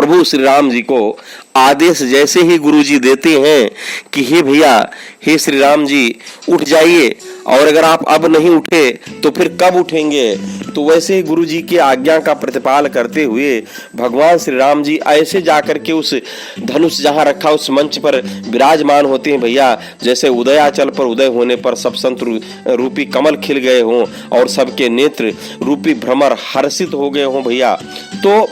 प्रभु श्री राम जी को आदेश जैसे ही गुरु जी देते हैं कि हे भैया, हे श्री राम जी उठ जाइए, और अगर आप अब नहीं उठे तो फिर कब उठेंगे, तो वैसे ही गुरु जी की आज्ञा का प्रतिपाल करते हुए भगवान श्री राम जी ऐसे जाकर के उस धनुष जहां रखा उस मंच पर विराजमान होते हैं भैया, जैसे उदयाचल पर उदय होने पर सब संत रूपी कमल खिल गए हों और सबके नेत्र रूपी भ्रमर हर्षित हो गए हों भैया। तो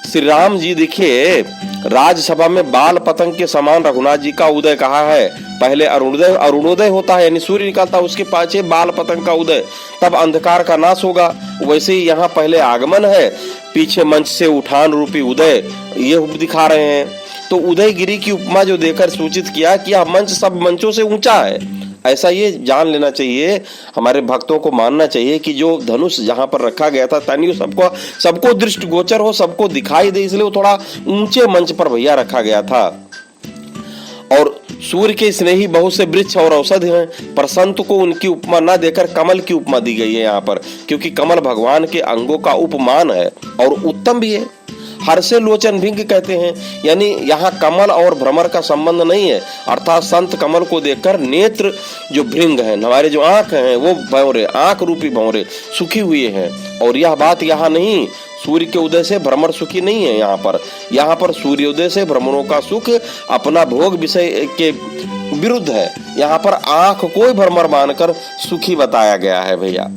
श्री राम जी देखिए राजसभा में बाल पतंग के समान रघुनाथ जी का उदय कहा है। पहले अरुणोदय होता है, यानी सूर्य निकलता है, उसके पाछे बाल पतंग का उदय, तब अंधकार का नाश होगा। वैसे ही यहाँ पहले आगमन है, पीछे मंच से उठान रूपी उदय, ये दिखा रहे हैं। तो उदयगिरी की उपमा जो देकर सूचित किया कि यह मंच सब मंचों से ऊंचा है। ऐसा ये जान लेना चाहिए, हमारे भक्तों को मानना चाहिए कि जो धनुष जहां पर रखा गया था ताकि सबको दृष्टि गोचर हो, सबको दिखाई दे, इसलिए वो थोड़ा ऊंचे मंच पर भैया रखा गया था। और सूर्य के स्नेही बहुत से वृक्ष और औषधि हैं, पर संत को उनकी उपमा न देकर कमल की उपमा दी गई है यहाँ पर, क्योंकि कमल भगवान के अंगों का उपमान है और उत्तम भी है। हर्षे लोचन भृंग कहते हैं, यानी यहाँ कमल और भ्रमर का संबंध नहीं है, अर्थात संत कमल को देखकर नेत्र जो भृंग हैं, हमारे जो आंख हैं वो भंवरे, आंख रूपी भंवरे सुखी हुए हैं। और यह बात यहाँ नहीं, सूर्य के उदय से भ्रमर सुखी नहीं है, यहाँ पर सूर्योदय से भ्रमरों का सुख अपना भोग विषय के विरुद्ध है। यहाँ पर आंख को भ्रमर मानकर सुखी बताया गया है भैया।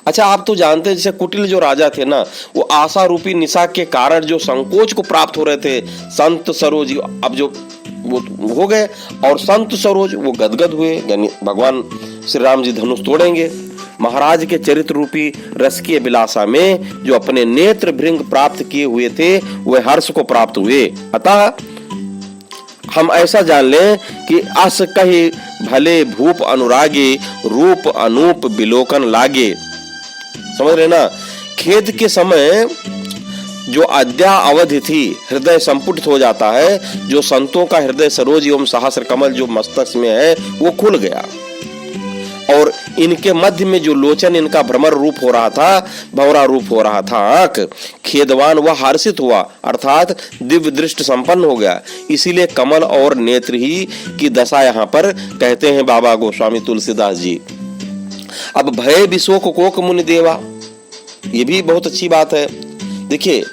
अच्छा, आप तो जानते हैं जैसे कुटिल जो राजा थे ना, वो आशा रूपी निशा के कारण जो संकोच को प्राप्त हो रहे थे, संत सरोज अब जो वो हो गए, और संत सरोज वो गदगद हुए, यानी भगवान श्री राम जी धनुष तोड़ेंगे। महाराज के चरित्र रूपी रसकीय विलासा में जो अपने नेत्र भृंग प्राप्त किए हुए थे वह हर्ष को प्राप्त हुए। अतः हम ऐसा जान लें कि अस कहि भले भूप अनुरागे, रूप अनूप बिलोकन लागे। समझ रहे ना, खेद के समय जो अद्या अवधि थी हृदय संपुटित हो जाता है, जो संतों का हृदय सरोज एवं सहस्र कमल जो मस्तक में है वो खुल गया, और इनके मध्य में जो लोचन इनका भ्रमर रूप हो रहा था, भंवरा रूप हो रहा था आंख, खेदवान वह हर्षित हुआ, अर्थात दिव्य दृष्टि संपन्न हो गया। इसीलिए कमल और नेत्र ही की दशा यहाँ पर कहते हैं बाबा गोस्वामी तुलसीदास जी। अब भय विशोक कोक मुनि देवा, ये भी बहुत अच्छी बात है। देखिए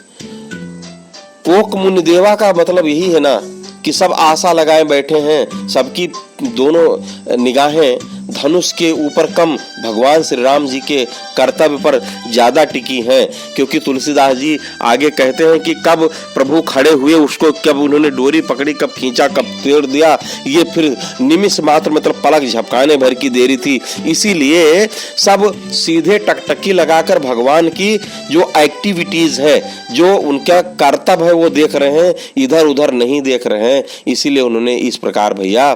कोक मुनि देवा का मतलब यही है ना कि सब आशा लगाए बैठे हैं, सबकी दोनों निगाहें धनुष के ऊपर कम भगवान श्री राम जी के कर्तव्य पर ज्यादा टिकी हैं, क्योंकि तुलसीदास जी आगे कहते हैं कि कब प्रभु खड़े हुए उसको, कब उन्होंने डोरी पकड़ी, कब खींचा, कब तोड़ दिया, ये फिर निमिष मात्र मतलब पलक झपकाने भर की देरी थी। इसीलिए सब सीधे टकटकी लगाकर भगवान की जो एक्टिविटीज है, जो उनका कर्तव्य है वो देख रहे हैं, इधर उधर नहीं देख रहे हैं। इसीलिए उन्होंने इस प्रकार भैया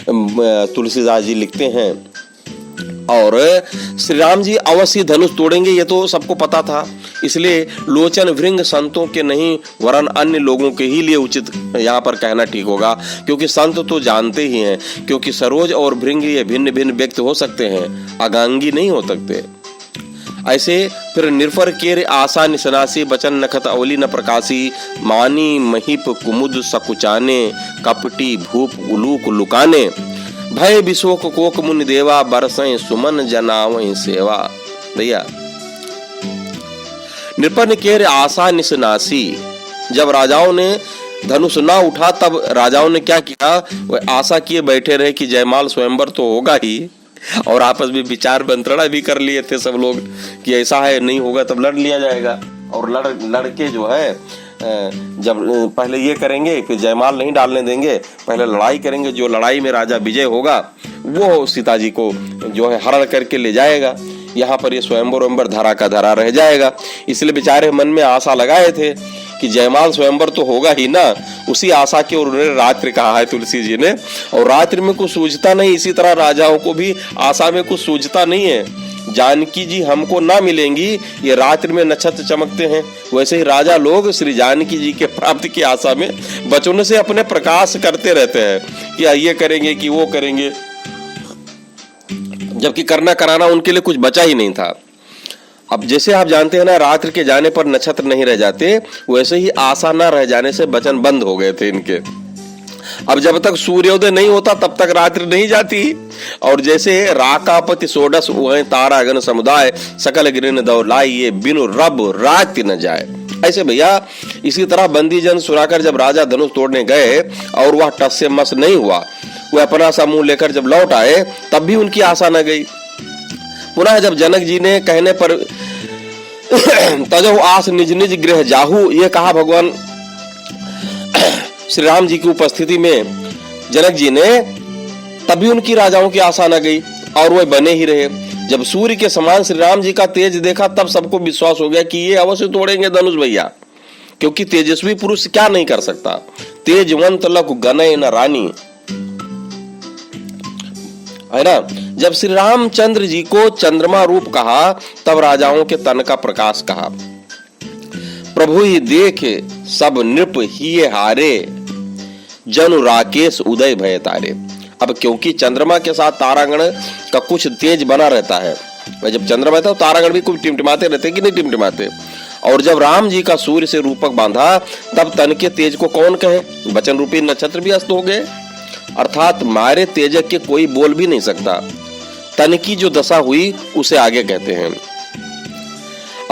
तुलसीदास जी लिखते हैं। और श्री राम जी अवश्य धनुष तोड़ेंगे, ये तो सबको पता था, इसलिए लोचन भृंग संतों के नहीं वरन अन्य लोगों के ही लिए उचित यहाँ पर कहना ठीक होगा, क्योंकि संत तो जानते ही हैं, क्योंकि सरोज और भृंग ये भिन्न भिन्न व्यक्त हो सकते हैं, अगांगी नहीं हो सकते। ऐसे फिर निर्फर केर आशा निसनासी, बचन नखत अवली न प्रकाशी, मानी महिप कुमुद सकुचाने, कपटी भूप उलूक लुकाने, भय विशोक कोक मुनि देवा, बरसें सुमन जनावहीं सेवा। भैया नृपन केर आशा निसनासी, जब राजाओं ने धनुष ना उठा तब राजाओं ने क्या किया, वह आशा किए बैठे रहे कि जयमाल स्वयंवर तो होगा ही, और आपस में विचार मंत्रणा भी कर लिए थे सब लोग कि ऐसा है, नहीं होगा तब लड़ लिया जाएगा। और लड़के जो है जब पहले ये करेंगे कि जयमाल नहीं डालने देंगे, पहले लड़ाई करेंगे, जो लड़ाई में राजा विजय होगा वो सीता जी को जो है हरण करके ले जाएगा। यहाँ पर ये स्वयंवर वयंवर धरा का धरा रह जाएगा। इसलिए बेचारे मन में आशा लगाए थे कि जयमाल स्वयंवर तो होगा ही ना, उसी आशा की उन्होंने रात्रि कहा है तुलसी जी ने, और रात्रि में कुछ सूझता नहीं, इसी तरह राजाओं को भी आशा में कुछ सूझता नहीं है। जानकी जी हमको ना मिलेंगी, ये रात्रि में नक्षत्र चमकते हैं, वैसे ही राजा लोग श्री जानकी जी के प्राप्ति की आशा में बचनों से अपने प्रकाश करते रहते हैं कि ये करेंगे कि वो करेंगे, जबकि करना कराना उनके लिए कुछ बचा ही नहीं था। अब जैसे आप जानते हैं ना, रात्रि के जाने पर नक्षत्र नहीं रह जाते, वैसे ही आशा न रह जाने से वचन बंद हो गए थे इनके। अब जब तक सूर्योदय नहीं होता तब तक रात्रि नहीं जाती। और जैसे राकापति सोडस वह तारागण समुदाय, सकल गिरिन दौलाइए बिनु रब रात न जाए। ऐसे भैया इसी तरह बंदी जन सुराकर जब राजा धनुष तोड़ने गए और वह टस से मस नहीं हुआ, वह अपना समूह लेकर जब लौट आए तब भी उनकी आशा न गई। पुनः जब जनक जी ने कहने पर तजो आस निज निज गृह जाहू, ये कहा भगवान श्री राम जी की उपस्थिति में जनक जी ने, तभी उनकी राजाओं की आशा न गई और वह बने ही रहे। जब सूर्य के समान श्री राम जी का तेज देखा तब सबको विश्वास हो गया कि ये अवश्य तोड़ेंगे धनुष भैया, क्योंकि तेजस्वी पुरुष क्या नहीं कर सकता। तेजवंत लक गनय न रानी, है ना। जब श्री रामचंद्र जी को चंद्रमा रूप कहा तब राजाओं के तन का प्रकाश कहा। प्रभु ही देखे सब नृप ही हारे, जनु राकेश उदय भय तारे। अब क्योंकि चंद्रमा के साथ तारागण का कुछ तेज बना रहता है, भाई जब चंद्रमा रहता है तो तारागण भी कुछ टिमटिमाते रहते कि नहीं टिमटिमाते। और जब राम जी का सूर्य से रूपक बांधा तब तन के तेज को कौन कहे, वचन रूपी नक्षत्र भी अस्त हो गए, अर्थात मारे तेजक के कोई बोल भी नहीं सकता। तन की जो दशा हुई उसे आगे कहते हैं।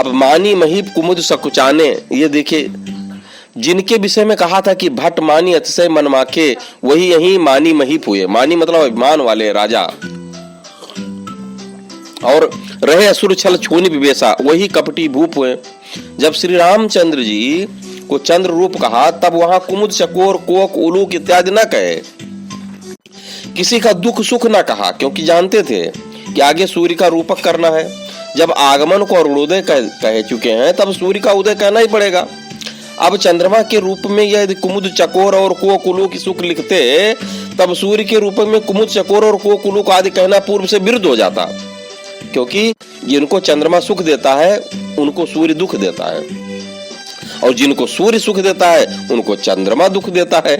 अब मानी महीप कुमुद सकुचाने, ये देखिए जिनके विषय में कहा था कि भट्ट मानी अतिशय मन माखे, वही यही मानी महीप हुए। मानी मतलब अभिमान वाले राजा, और रहे असुर छल छूनि विवेशा, वही कपटी भूप हुए। जब श्री रामचंद्र जी को चंद्र रूप कहा तब वहां कुमुद चकोर कोक उलूक इत्यादि न कहे, किसी का दुख सुख न कहा, क्योंकि जानते थे कि आगे सूर्य का रूपक करना है। जब आगमन को अरुणोदय कह चुके हैं तब सूर्य का उदय कहना ही पड़ेगा। अब चंद्रमा के रूप में यदि कुमुद चकोर और कोकुलू की सुख लिखते तब सूर्य के रूप में कुमुद चकोर और कोकुलू को आदि कहना पूर्व से विरुद्ध हो जाता, क्योंकि जिनको चंद्रमा सुख देता है उनको सूर्य दुख देता है, और जिनको सूर्य सुख देता है उनको चंद्रमा दुख देता है।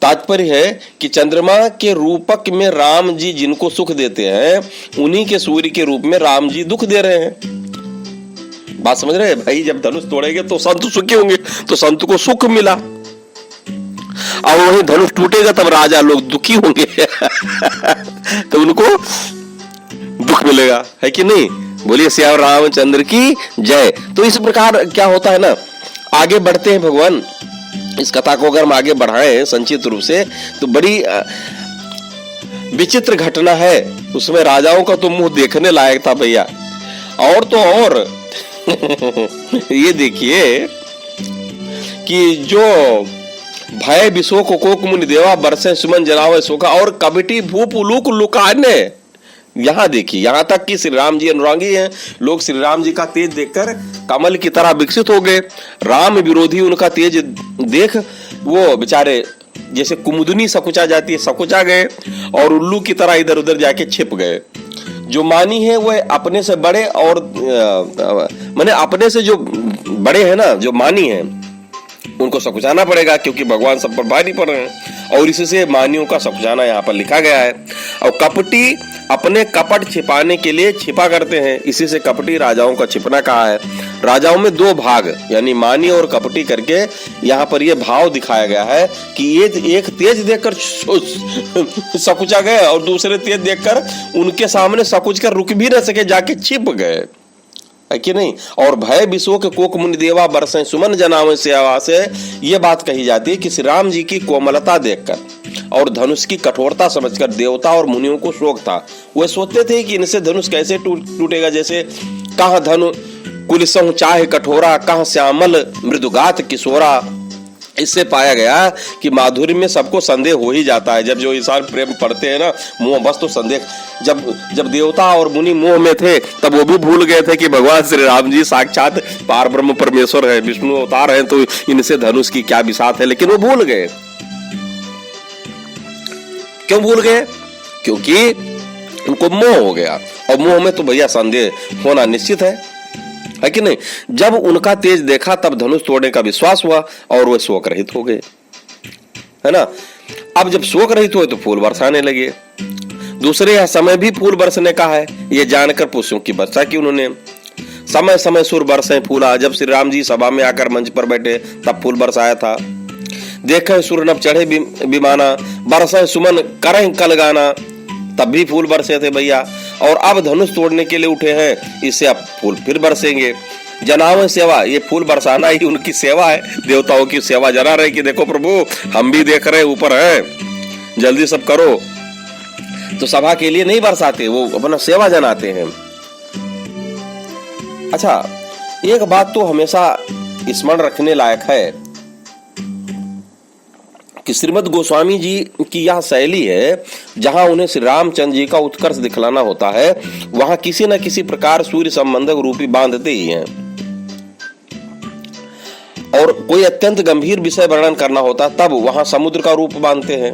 तात्पर्य है कि चंद्रमा के रूपक में राम जी जिनको सुख देते हैं उन्हीं के सूर्य के रूप में राम जी दुख दे रहे हैं। बात समझ रहे हैं भाई। जब धनुष तोड़ेंगे तो संत सुखी होंगे, तो संत को सुख मिला, और वही धनुष टूटेगा तब राजा लोग दुखी होंगे तो उनको दुख मिलेगा, है कि नहीं। बोलिए श्याम रामचंद्र की जय। तो इस प्रकार क्या होता है ना, आगे बढ़ते हैं भगवान। इस कथा को अगर हम आगे बढ़ाएं संक्षिप्त रूप से तो बड़ी विचित्र घटना है। उसमें राजाओं का तो मुंह देखने लायक था भैया। और तो और ये देखिए कि जो भय विशो को कोक मुनि देवा बरसे सुमन जनावे सोखा, और कबिटी भूप उलूक लुकाने। यहाँ देखिए, यहाँ तक कि श्री राम जी अनुरागी हैं, लोग श्री राम जी का तेज देखकर कमल की तरह विकसित हो गए। राम विरोधी उनका तेज देख वो बेचारे जैसे कुमुदनी सकुचा जाती है सकुचा गए, और उल्लू की तरह इधर उधर जाके छिप गए। जो मानी है वह अपने से बड़े, और माने अपने से जो बड़े हैं ना, जो मानी है उनको सकुचाना पड़ेगा, क्योंकि भगवान सब पर भारी पड़ रहे हैं, और इससे मानियों का सकुचाना यहाँ पर लिखा गया है। और कपटी अपने कपट छिपाने के लिए छिपा करते हैं, इसी से कपटी राजाओं का छिपना कहा है। राजाओं में दो भाग यानी मानी और कपटी करके यहाँ पर यह भाव दिखाया गया है कि ये एक तेज देखकर सकुचा गए और दूसरे तेज देखकर उनके सामने सकुच कर रुक भी न सके, जाके छिप गए, है कि नहीं। और भय विशो के कोक मुनि देवा बरसें सुमन जनावे से आवास है। ये बात कही जाती है कि श्री राम जी की कोमलता देखकर और धनुष की कठोरता समझकर देवता और मुनियों को शोक था। वे सोचते थे कि इनसे धनुष कैसे टूटेगा, जैसे कहाँ धनु कुलिसों चाहे कठोरा, कहाँ श्यामल मृदुगात किशोरा। इससे पाया गया कि माधुर्य में सबको संदेह हो ही जाता है। जब जो इंसान प्रेम पढ़ते हैं ना, मोह बस तो संदेह। जब देवता और मुनि मोह में थे तब वो भी भूल गए थे कि भगवान श्री राम जी साक्षात पार ब्रह्म परमेश्वर है, विष्णु अवतार है, तो इनसे धनुष की क्या विसात है। लेकिन वो भूल गए। क्यों भूल गए? क्योंकि उनको मोह हो गया, और मोह में तो भैया संदेह होना निश्चित है कि नहीं। जब उनका तेज देखा तब धनुष तोड़ने का विश्वास हुआ और वे शोक रहित हो गए, है ना। अब जब शोक रहित हुए तो फूल बरसाने लगे। दूसरे समय भी फूल बरसने का है, ये जानकर पुष्पों की वर्षा की उन्होंने। समय समय सुर बरसे फूला। जब श्री राम जी सभा में आकर मंच पर बैठे तब फूल बरसाया था। देखे सुर नभ चढ़े विमाना, बरसे सुमन करें कल गाना, तब भी फूल बरसे थे भैया। और अब धनुष तोड़ने के लिए उठे हैं, इससे अब फूल फिर बरसेंगे। जनावे सेवा, ये फूल बरसाना ही उनकी सेवा है, देवताओं की सेवा जना रहे कि देखो प्रभु हम भी देख रहे ऊपर है, जल्दी सब करो। तो सभा के लिए नहीं बरसाते, वो अपना सेवा जनाते हैं। अच्छा, एक बात तो हमेशा स्मरण रखने लायक है कि श्रीमद् गोस्वामी जी की यह शैली है, जहां उन्हें श्री रामचंद्र जी का उत्कर्ष दिखलाना होता है, वहां किसी न किसी प्रकार सूर्य संबंधक रूपी बांधते ही हैं। और कोई अत्यंत गंभीर विषय वर्णन करना होता तब वहां समुद्र का रूप बांधते हैं।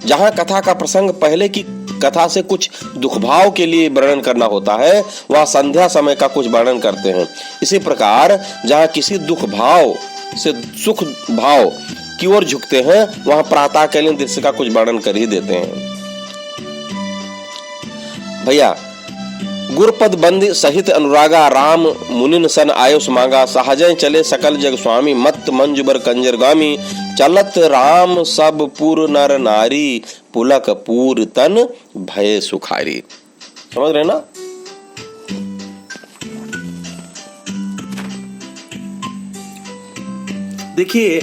जहां कथा का प्रसंग पहले की कथा से कुछ दुख भाव के लिए वर्णन करना होता है, वहां संध्या समय का कुछ वर्णन करते हैं। इसी प्रकार जहां किसी दुख भाव से सुख भाव की ओर झुकते हैं, वहां प्रातःकालीन दृश्य का कुछ वर्णन कर ही देते हैं। भैया, गुरपद बंदी सहित अनुरागा, राम मुनिन सन आयुष मांगा, सहजय चले सकल जग स्वामी, मत मंजुबर कंजरगामी, चलत राम सब पुर नर नारी, पुलक पूर तन भय सुखारी। समझ रहे ना? देखिए,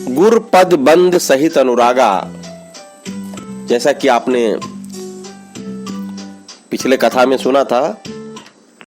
गुरपद बंद सहित अनुरागा, जैसा कि आपने पिछले कथा में सुना था